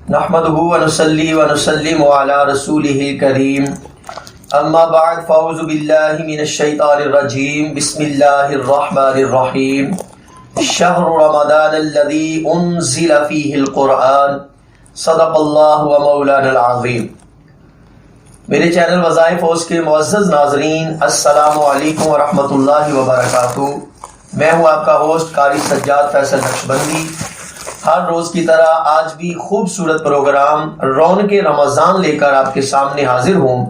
نحمده ونصلي ونسلم على رسوله الكريم اما بعد فاعوذ بالله من الشيطان الرجيم بسم الله الرحمن الرحيم شهر رمضان الذي انزل فيه القرآن صدق اللہ و مولانا العظیم۔ میرے چینل وظائف ہاؤس کے معزز ناظرین، السلام علیکم ورحمۃ اللہ وبرکاتہ۔ میں ہوں آپ کا ہوسٹ قاری سجاد فیصل نقشبندی۔ ہر روز کی طرح آج بھی خوبصورت پروگرام رونق رمضان لے کر آپ کے سامنے حاضر ہوں،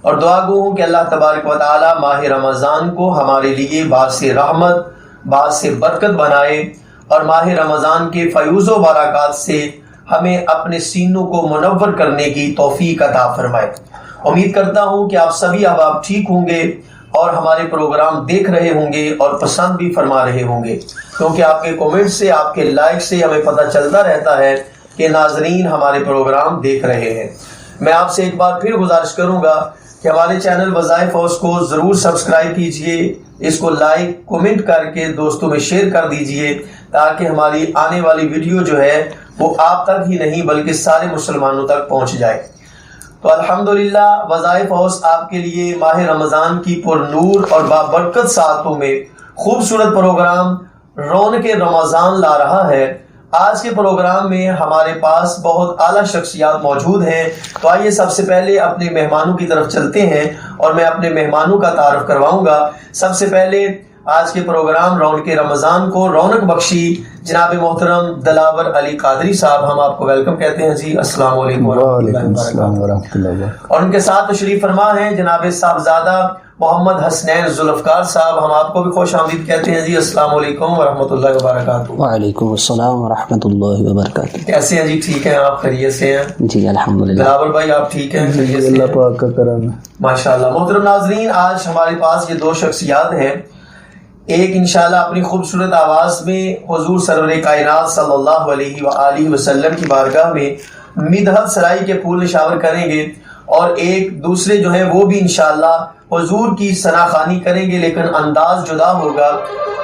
اور دعا گو ہوں کہ اللہ تبارک و تعالی ماہ رمضان کو ہمارے لیے باعث رحمت، باعث برکت بنائے، اور ماہ رمضان کے فیوز و برکات سے ہمیں اپنے سینوں کو منور کرنے کی توفیق عطا فرمائے۔ امید کرتا ہوں کہ آپ سبھی احباب ٹھیک ہوں گے اور ہمارے پروگرام دیکھ رہے ہوں گے اور پسند بھی فرما رہے ہوں گے، کیونکہ آپ کے کومنٹ سے، آپ کے لائک سے ہمیں پتہ چلتا رہتا ہے کہ ناظرین ہمارے پروگرام دیکھ رہے ہیں۔ میں آپ سے ایک بار پھر گزارش کروں گا کہ ہمارے چینل وظائف ہاؤس کو ضرور سبسکرائب کیجئے، اس کو لائک کومنٹ کر کے دوستوں میں شیئر کر دیجئے، تاکہ ہماری آنے والی ویڈیو جو ہے وہ آپ تک ہی نہیں بلکہ سارے مسلمانوں تک پہنچ جائے۔ تو الحمدللہ وظائف ہاؤس آپ کے لیے ماہ رمضان کی پر نور اور بابرکت ساعتوں میں خوبصورت پروگرام رونق رمضان لا رہا ہے۔ آج کے پروگرام میں ہمارے پاس بہت اعلیٰ شخصیات موجود ہیں، تو آئیے سب سے پہلے اپنے مہمانوں کی طرف چلتے ہیں اور میں اپنے مہمانوں کا تعارف کرواؤں گا۔ سب سے پہلے آج کے پروگرام رونق رمضان کو رونق بخشی جناب محترم دلاور علی قادری صاحب، ہم آپ کو ویلکم کہتے ہیں جی۔ السلام علیکم ورحمۃ اللہ۔ اور ان کے ساتھ تشریف فرما ہیں جناب صاحبزادہ محمد حسنین ذوالفقار صاحب، ہم آپ کو بھی خوش آمدید کہتے ہیں جی۔ السلام علیکم ورحمۃ اللہ وبرکاتہ۔ وعلیکم السلام ورحمۃ اللہ وبرکاتہ۔ کیسے ہیں جی؟ ٹھیک ہیں آپ؟ خیریت سے ہیں جی الحمدللہ۔ دلاور بھائی آپ ٹھیک ہیں؟ خیریت سے؟ اللہ پاک کا کرم ہے ماشاء اللہ۔ محترم ناظرین، آج ہمارے پاس یہ دو شخصیات ہیں۔ ایک انشاءاللہ اپنی خوبصورت آواز میں حضور سرور کائنات صلی اللہ علیہ وآلہ وسلم کی بارگاہ میں مدحت سرائی کے پھول نشاور کریں گے، اور ایک دوسرے جو ہیں وہ بھی انشاءاللہ حضور کی ثناخوانی کریں گے، لیکن انداز جدا ہوگا۔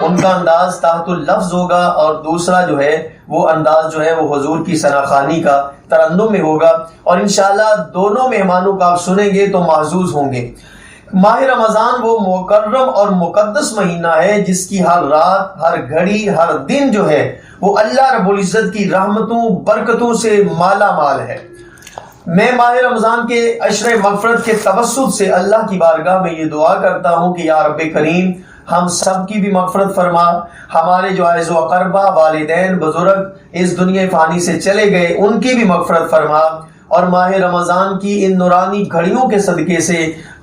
ان کا انداز تحت اللفظ ہوگا، اور دوسرا جو ہے وہ انداز جو ہے وہ حضور کی ثناخوانی کا ترنم میں ہوگا، اور انشاءاللہ دونوں مہمانوں کا آپ سنیں گے تو محظوظ ہوں گے۔ ماہ رمضان وہ مکرم اور مقدس مہینہ ہے جس کی ہر رات، ہر گھڑی، ہر دن جو ہے وہ اللہ رب العزت کی رحمتوں، برکتوں سے مالا مال ہے۔ میں ماہ رمضان کے عشر مغفرت کے توسط سے اللہ کی بارگاہ میں یہ دعا کرتا ہوں کہ یا رب کریم ہم سب کی بھی مغفرت فرما، ہمارے جو اعز و اقربا، والدین، بزرگ اس دنیا فانی سے چلے گئے ان کی بھی مغفرت فرما، اور ماہ رمضان کی ان نورانی گھڑیوں کے صدقے سے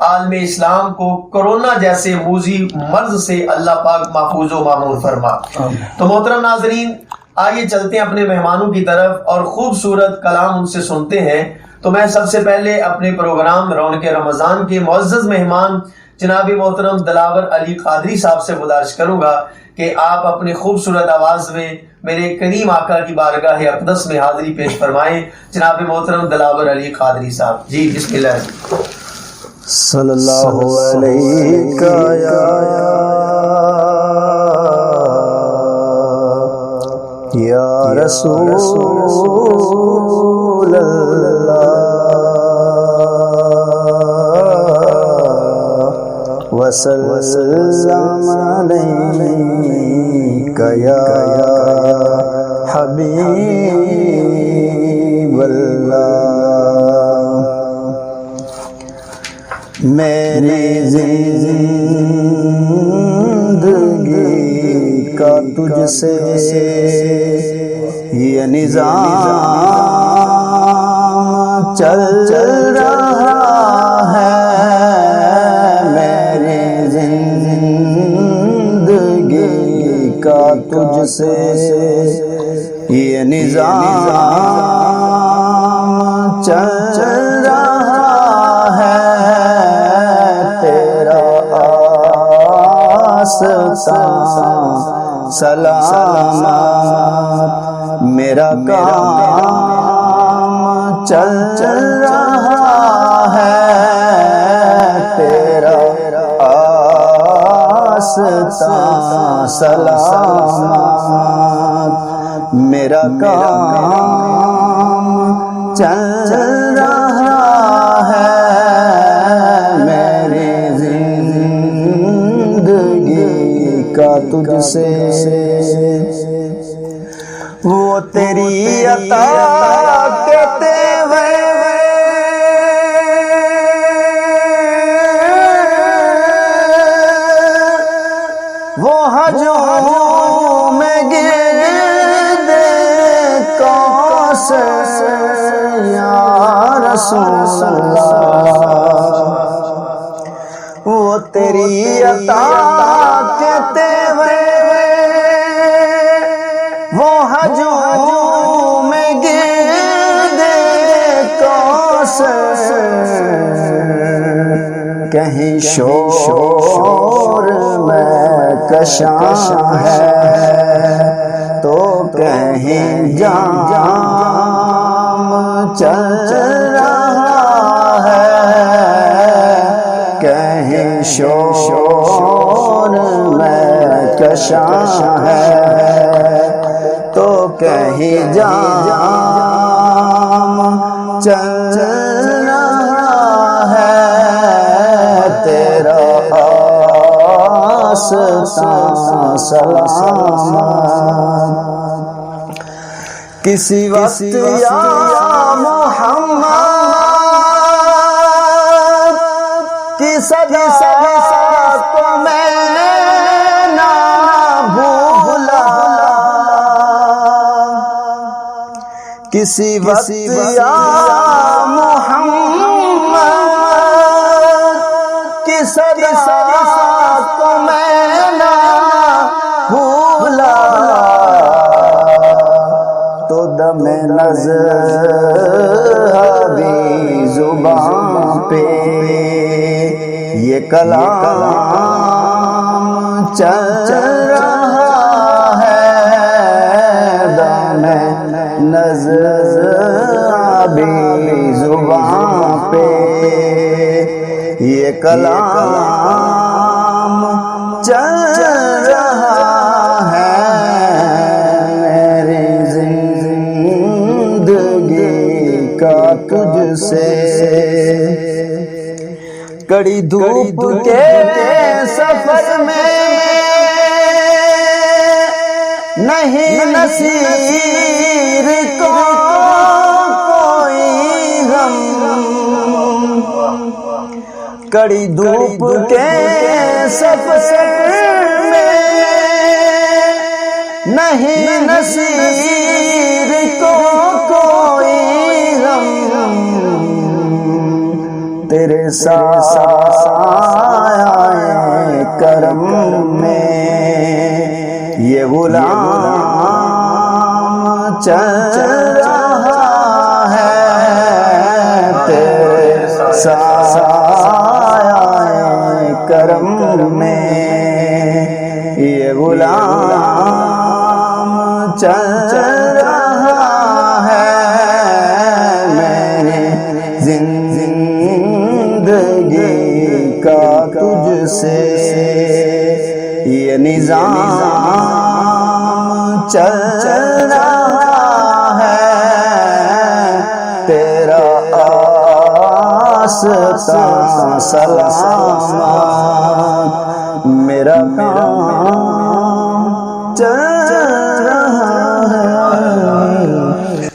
عالم اسلام کو کرونا جیسے موذی مرض سے اللہ پاک محفوظ و مامون فرما۔ تو محترم ناظرین، آئیے چلتے ہیں اپنے مہمانوں کی طرف اور خوبصورت کلام ان سے سنتے ہیں۔ تو میں سب سے پہلے اپنے پروگرام رونق رمضان کے معزز مہمان جناب محترم دلاور علی قادری صاحب سے گزارش کروں گا کہ آپ اپنی خوبصورت آواز میں میرے کریم آقا کی بارگاہ اقدس میں حاضری پیش فرمائیں۔ جناب محترم دلاور علی قادری صاحب، جی بسم اللہ۔ صلی اللہ علیہ یا رسول اللہ وسلم علیک یا حبیب اللہ۔ میری زندگی کا تجھ سے یہ نظام چل رہا ہے، میری زندگی کا تجھ سے یہ نظام چل رہا ہے، تیرا آستان سلامت میرا کام چل رہا ہے، تیرا آستان سلامت میرا کام کا تجھ سے، وہ تیری عطا کہتے ہوئے وہ حجوں میں گرد کوثر یا رسول اللہ، وہ تیری عطا کہتے ہوئے وہ حجوں میں گرد کوثر، کہیں شور میں کشاں ہے تو کہیں جام چل رہا ہے، کہیں شور میں کشاں ہے تو کہیں جام چل رہا ہے، تیرا آستاں سلامت کسی وقت یا محمد کی صدا کو میں نہ بھولا، کسی وقت یا محمد کی صدا کو میں نہ بھولا، تو دم نظر بھی زبان پہ یہ کلام چل رہا ہے، دم نظر بھی زبان پہ یہ کلام چل رہا ہے، میری زندگی کا تجھ سے کڑی دھوپ کے سفر میں نہیں نصیر کو کوئی غم، کڑی دھوپ کے سفر میں نہیں نصیر کو کوئی غم، تیرے سایہ کرم میں یہ غلام چل رہا ہے، تیرے سایہ کرم میں یہ غلام چل رہا ہے، میری زندگی کا تجھ سے یہ نظام چل رہا ہے، تیرا آستاں سلامت میرا کام چل رہا ہے۔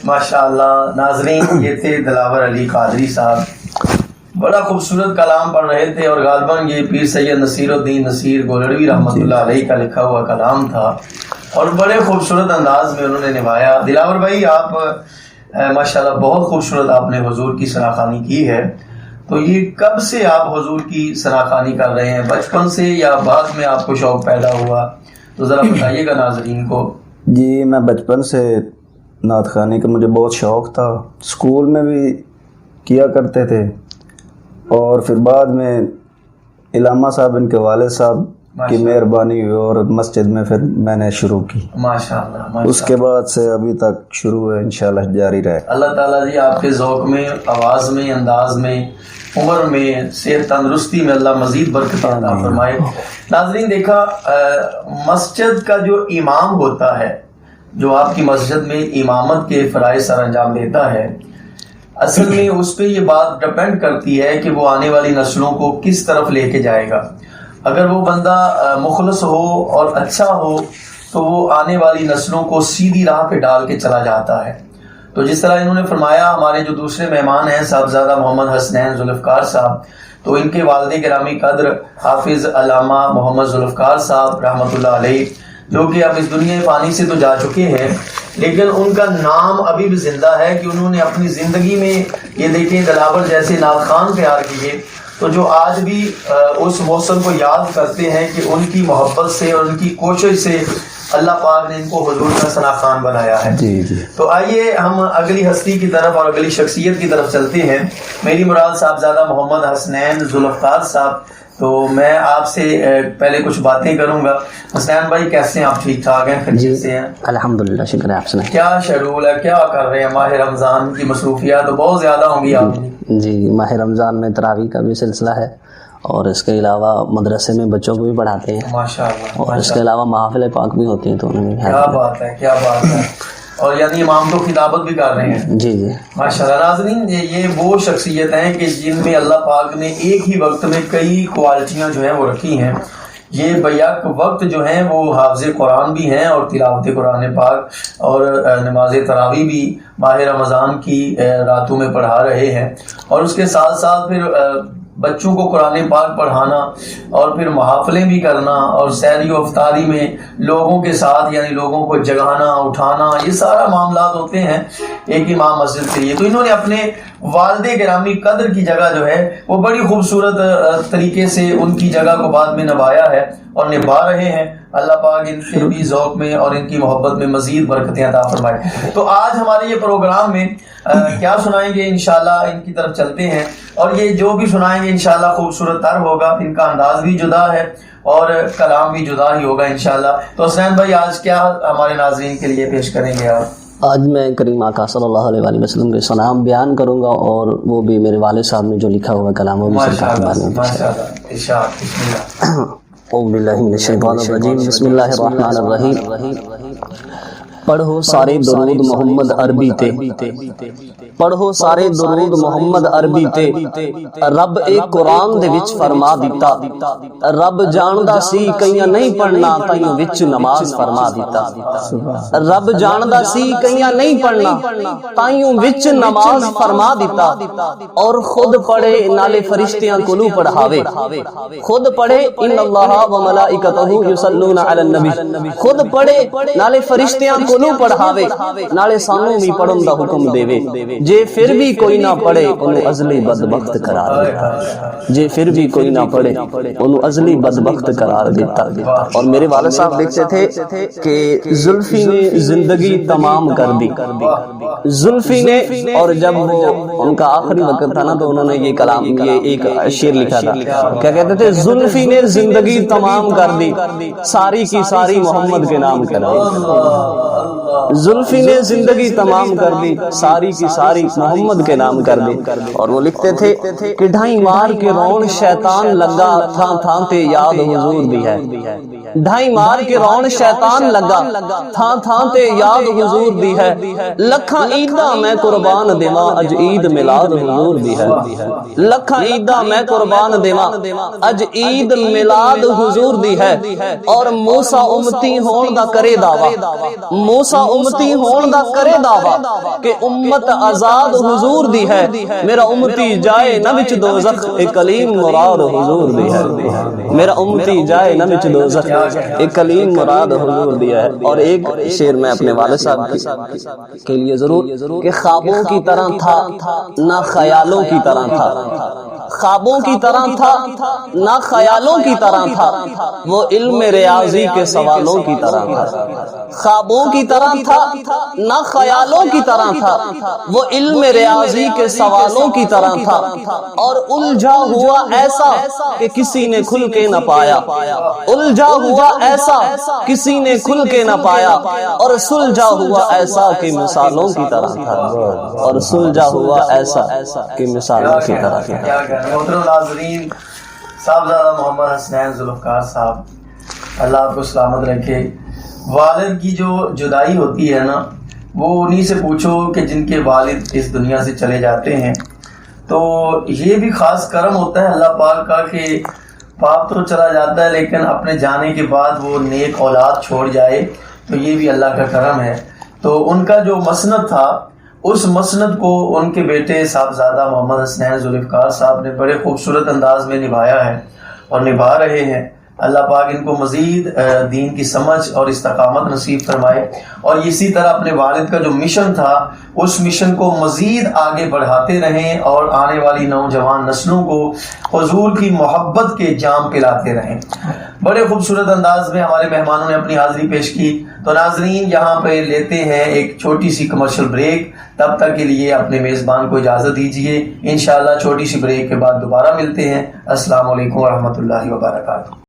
ماشاءاللہ ناظرین، یہ تھے دلاور علی قادری صاحب، بڑا خوبصورت کلام پڑھ رہے تھے، اور غالباً یہ پیر سید نصیر الدین نصیر گولڑوی رحمۃ اللہ علیہ کا لکھا ہوا کلام تھا، اور بڑے خوبصورت انداز میں انہوں نے نبھایا۔ دلاور بھائی، آپ ماشاءاللہ بہت خوبصورت آپ نے حضور کی ثناخوانی کی ہے، تو یہ کب سے آپ حضور کی ثناخوانی کر رہے ہیں؟ بچپن سے یا بعد میں آپ کو شوق پیدا ہوا؟ تو ذرا بتائیے گا ناظرین کو۔ جی، میں بچپن سے نعت خوانی کا مجھے بہت شوق تھا، اسکول میں بھی کیا کرتے تھے، اور پھر بعد میں علامہ صاحب ان کے والد صاحب کی مہربانی ہوئی اور مسجد میں پھر میں نے شروع کی، ماشاءاللہ۔ اس کے بعد سے ابھی تک شروع ہے، انشاءاللہ جاری رہے۔ اللہ تعالیٰ جی آپ کے ذوق میں، آواز میں، انداز میں، عمر میں، صحت تندرستی میں اللہ مزید برکت عطا فرمائے۔ ناظرین، دیکھا مسجد کا جو امام ہوتا ہے، جو آپ کی مسجد میں امامت کے فرائض سر انجام دیتا ہے، اصل میں اس پہ یہ بات ڈپینڈ کرتی ہے کہ وہ آنے والی نسلوں کو کس طرف لے کے جائے گا۔ اگر وہ بندہ مخلص ہو اور اچھا ہو تو وہ آنے والی نسلوں کو سیدھی راہ پہ ڈال کے چلا جاتا ہے. تو جس طرح انہوں نے فرمایا، ہمارے جو دوسرے مہمان ہیں صاحبزادہ محمد حسنین ذوالفقار صاحب، تو ان کے والد گرامی قدر حافظ علامہ محمد ذوالفقار صاحب رحمۃ اللہ علیہ، جو کہ اب اس دنیا فانی سے تو جا چکے ہیں، لیکن ان کا نام ابھی بھی زندہ ہے کہ انہوں نے اپنی زندگی میں یہ دیکھیں دلاور جیسے نعت تیار کیے، تو جو آج بھی اس موسم کو یاد کرتے ہیں کہ ان کی محبت سے اور ان کی کوشش سے اللہ پاک نے ان کو حضور کا ثنا خان بنایا ہے. تو آئیے ہم اگلی ہستی کی طرف اور اگلی شخصیت کی طرف چلتے ہیں. میری مراد صاحبزادہ محمد حسنین ذوالفقار صاحب. تو میں آپ سے پہلے کچھ باتیں کروں گا. حسنین بھائی کیسے ہیں آپ؟ ٹھیک ٹھاک ہیں؟ خیریت سے ہیں؟ الحمدللہ، شکر ہے. آپ سنائیں کیا شیڈول ہے، کیا کر رہے ہیں؟ ماہ رمضان کی مصروفیات تو بہت زیادہ ہوں گی آپ کی. جی، ماہ رمضان میں تراویح کا بھی سلسلہ ہے، اور اس کے علاوہ مدرسے میں بچوں کو بھی پڑھاتے ہیں، ماشاءاللہ، اور اس کے علاوہ محافل پاک بھی ہوتی ہیں، تو انہیں بھی کیا بات ہے، کیا بات ہے. اور یعنی امام تو خطابت بھی کر رہے ہیں. جی جی ماشاءاللہ. ناظرین، یہ وہ شخصیت ہیں کہ جن میں اللہ پاک نے ایک ہی وقت میں کئی کوالٹیاں جو ہیں وہ رکھی ہیں. یہ بیک وقت جو ہیں وہ حافظ قرآن بھی ہیں اور تلاوت قرآن پاک اور نماز تراویح بھی ماہ رمضان کی راتوں میں پڑھا رہے ہیں، اور اس کے ساتھ ساتھ پھر بچوں کو قرآن پاک پڑھانا اور پھر محافلیں بھی کرنا اور سحری و افطاری میں لوگوں کے ساتھ یعنی لوگوں کو جگانا اٹھانا، یہ سارا معاملات ہوتے ہیں ایک امام مسجد کے لیے. تو انہوں نے اپنے والد گرامی قدر کی جگہ جو ہے وہ بڑی خوبصورت طریقے سے ان کی جگہ کو بعد میں نبھایا ہے اور نبھا رہے ہیں. اللہ پاک ان کے بھی ذوق میں اور ان کی محبت میں مزید برکتیں عطا فرمائے. تو آج ہمارے یہ پروگرام میں کیا سنائیں گے انشاءاللہ ان کی طرف چلتے ہیں، اور یہ جو بھی سنائیں گے انشاءاللہ خوبصورت تر ہوگا. ان کا انداز بھی جدا ہے اور کلام بھی جدا ہی ہوگا انشاءاللہ. تو حسنین بھائی آج کیا ہمارے ناظرین کے لیے پیش کریں گے آپ؟ آج میں کریم آقا صلی اللہ علیہ وآلہ وسلم کے سلام بیان کروں گا، اور وہ بھی میرے والد صاحب نے جو لکھا ہوا کلام وہ بھی سرکار کے بارے میں پیش کروں گا. اعوذ باللہ من الشیطان الرجیم، بسم اللہ الرحمن الرحیم. پڑھو سارے درود محمد عربی تے، پڑھو سارے درود محمد عربی تے. رب ایک قرآن دے وچ فرما دیتا، رب جاندا سی کئیاں نہیں پڑھنا تائیوں وچ نماز فرما دیتا. رب جاندا سی کئیاں نہیں پڑھنا تائیوں وچ نماز فرما دیتا. اور خود پڑھے نالے فرشتیاں کولو پڑھاوے، خود پڑھے ان اللہ و ملائکتہ یصلون علی النبی، خود پڑھے نالے فرشتیاں کولو پڑھاوے نالے سانوں بھی پڑھن دا حکم دیوے. جے پھر بھی کوئی نہ پڑھے انہوں ازلی بدبخت قرار دیتا، جے پھر بھی کوئی نہ پڑھے انہوں ازلی بدبخت قرار دیتا. اور میرے والد صاحب لکھتے تھے کہ زلفی نے زندگی تمام کر دی، زلفی نے. اور جب وہ ان کا آخری وقت تھا نا تو انہوں نے یہ کلام، یہ ایک شعر لکھا تھا، کیا کہتے تھے؟ زلفی نے زندگی تمام کر دی، ساری کی ساری محمد کے نام کر دی. زلفی نے زندگی تمام کر دی، ساری کی ساری محمد کے نام کر دی. اور وہ لکھتے تھے کہ ڈھائی مار کے رون شیطان لگا، تھا تھا تے یاد حضور دی ہے. ڈھائی مار کے رون شیطان لگا، تھا تھا تے یاد حضور دی ہے. لکھاں عیداں میں قربان دیواں اج عید میلاد حضور دی ہے. لکھاں عیداں میں قربان دیواں اج عید میلاد حضور دی ہے. اور موسیٰ امتی ہون دا کرے دعویٰ، موسیٰ امتی ہون دا کرے دعویٰ کہ امت آزاد حضور دی ہے. میرا امتی جائے نہ وچ دوزخ، ایک کلیم مراد حضور دی ہے. میرا امتی جائے نہ وچ دوزخ، ایک کلیم مراد حضور دی ہے. اور ایک شعر میں اپنے والد صاحب کے لیے ضرور کہ خوابوں کی طرح تھا نہ خیالوں کی طرح تھا، خوابوں کی طرح تھا نہ خیالوں کی طرح تھا، وہ علم ریاضی کے سوالوں کی طرح تھا. خوابوں کی طرح تھا نہ خیالوں کی طرح تھا، وہ علم ریاضی کے سوالوں کی طرح تھا. اور الجھا ہوا ایسا کہ کسی نے کھل کے نہ پایا، الجھا ہوا ایسا کسی نے کھل کے نہ پایا. اور سلجھا ہوا ایسا کہ مثالوں کی طرح تھا، اور سلجھا ہوا ایسا کہ مثالوں کی طرح تھا. محترم ناظرین، صاحبزادہ محمد حسنین ذوالفقار صاحب، اللہ آپ کو سلامت رکھے. والد کی جو جدائی ہوتی ہے نا، وہ انہی سے پوچھو کہ جن کے والد اس دنیا سے چلے جاتے ہیں. تو یہ بھی خاص کرم ہوتا ہے اللہ پاک کا کہ باپ تو چلا جاتا ہے لیکن اپنے جانے کے بعد وہ نیک اولاد چھوڑ جائے تو یہ بھی اللہ کا کرم ہے. تو ان کا جو مسند تھا اس مسند کو ان کے بیٹے صاحبزادہ محمد حسنین ذوالفقار صاحب نے بڑے خوبصورت انداز میں نبھایا ہے اور نبھا رہے ہیں. اللہ پاک ان کو مزید دین کی سمجھ اور استقامت نصیب فرمائے اور اسی طرح اپنے والد کا جو مشن تھا اس مشن کو مزید آگے بڑھاتے رہیں اور آنے والی نوجوان نسلوں کو حضور کی محبت کے جام پلاتے رہیں. بڑے خوبصورت انداز میں ہمارے مہمانوں نے اپنی حاضری پیش کی. تو ناظرین یہاں پہ لیتے ہیں ایک چھوٹی سی کمرشل بریک. تب تک کے لیے اپنے میزبان کو اجازت دیجیے. انشاءاللہ چھوٹی سی بریک کے بعد دوبارہ ملتے ہیں. السلام علیکم ورحمۃ اللہ وبرکاتہ.